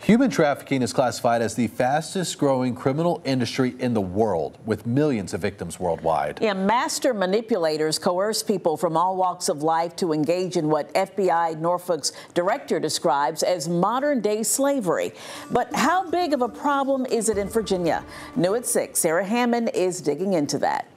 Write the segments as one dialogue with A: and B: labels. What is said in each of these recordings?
A: Human trafficking is classified as the fastest growing criminal industry in the world, with millions of victims worldwide.
B: Yeah, master manipulators coerce people from all walks of life to engage in what FBI Norfolk's director describes as modern-day slavery. But how big of a problem is it in Virginia? New at 6, Sarah Hammond is digging into that.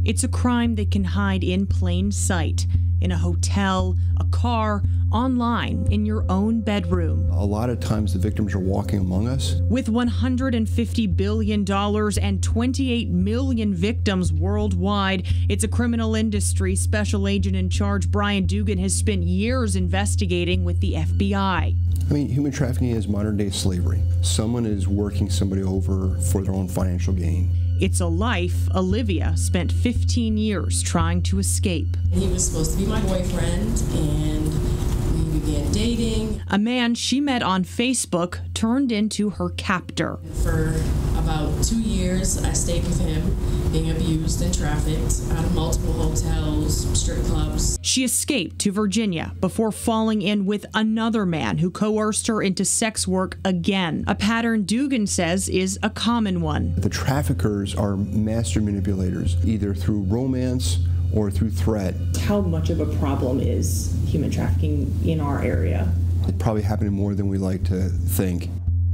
C: It's a crime that can hide in plain sight. In a hotel, a car, online, in your own bedroom.
D: A lot of times the victims are walking among us.
C: With $150 billion and 28 million victims worldwide, it's a criminal industry Special Agent in Charge Brian Dugan has spent years investigating with the FBI.
D: I mean, human trafficking is modern-day slavery. Someone is working somebody over for their own financial gain.
C: It's a life Olivia spent 15 years trying to escape.
E: He was supposed to be my boyfriend, and we began dating.
C: A man she met on Facebook turned into her captor.
E: For about 2 years, I stayed with him, being abused and trafficked out of multiple hotels, strip clubs.
C: She escaped to Virginia before falling in with another man who coerced her into sex work again, a pattern Dugan says is a common one.
D: The traffickers are master manipulators, either through romance or through threat.
F: How much of a problem is human trafficking in our area?
D: It's probably happening more than we like to think.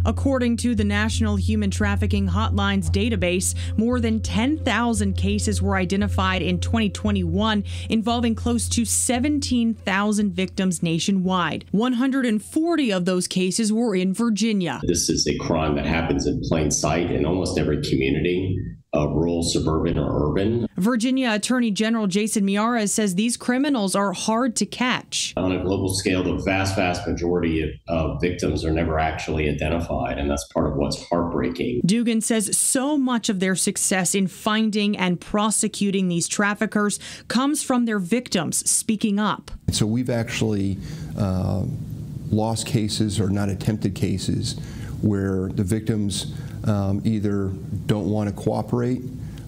C: According to the National Human Trafficking Hotlines database, more than 10,000 cases were identified in 2021, involving close to 17,000 victims nationwide. 140 of those cases were in Virginia.
G: This is a crime that happens in plain sight in almost every community. Rural, suburban, or urban.
C: Virginia Attorney General Jason Miyares says these criminals are hard to catch.
G: On a global scale, the vast majority of victims are never actually identified, and that's part of what's heartbreaking.
C: Dugan says so much of their success in finding and prosecuting these traffickers comes from their victims speaking up.
D: So we've actually lost cases or not attempted cases where the victims either don't want to cooperate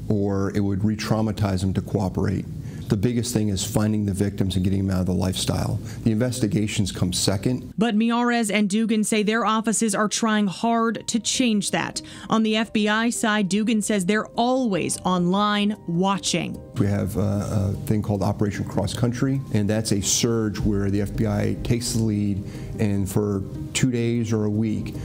D: or it would re-traumatize them to cooperate. The biggest thing is finding the victims and getting them out of the lifestyle. The investigations come second.
C: But Miyares and Dugan say their offices are trying hard to change that. On the FBI side, Dugan says they're always online watching.
D: We have a thing called Operation Cross Country, and that's a surge where the FBI takes the lead, and for 2 days or a week,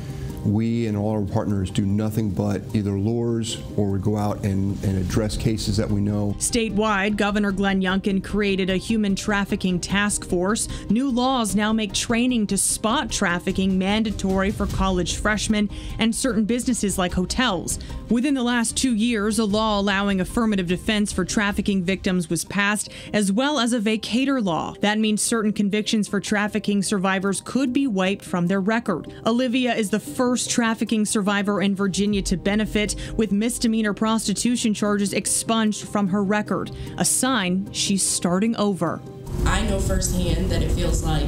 D: we and all our partners do nothing but either lures or we go out and address cases that we know.
C: Statewide, Governor Glenn Youngkin created a human trafficking task force. New laws now make training to spot trafficking mandatory for college freshmen and certain businesses like hotels. Within the last 2 years, a law allowing affirmative defense for trafficking victims was passed, as well as a vacator law. That means certain convictions for trafficking survivors could be wiped from their record. Olivia is the first trafficking survivor in Virginia to benefit, with misdemeanor prostitution charges expunged from her record, a sign she's starting over.
E: I know firsthand that it feels like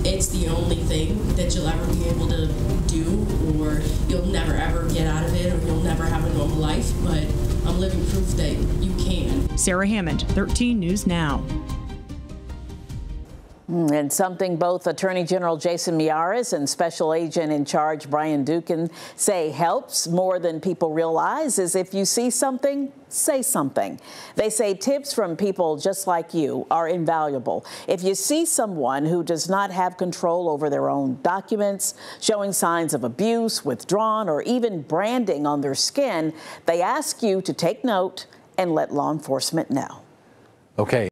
E: it's the only thing that you'll ever be able to do, or you'll never ever get out of it, or you'll never have a normal life, but I'm living proof that you can.
C: Sarah Hammond, 13 News Now.
B: And something both Attorney General Jason Miyares and Special Agent in Charge Brian Dugan say helps more than people realize is if you see something, say something. They say tips from people just like you are invaluable. If you see someone who does not have control over their own documents, showing signs of abuse, withdrawn, or even branding on their skin, they ask you to take note and let law enforcement know.
A: Okay.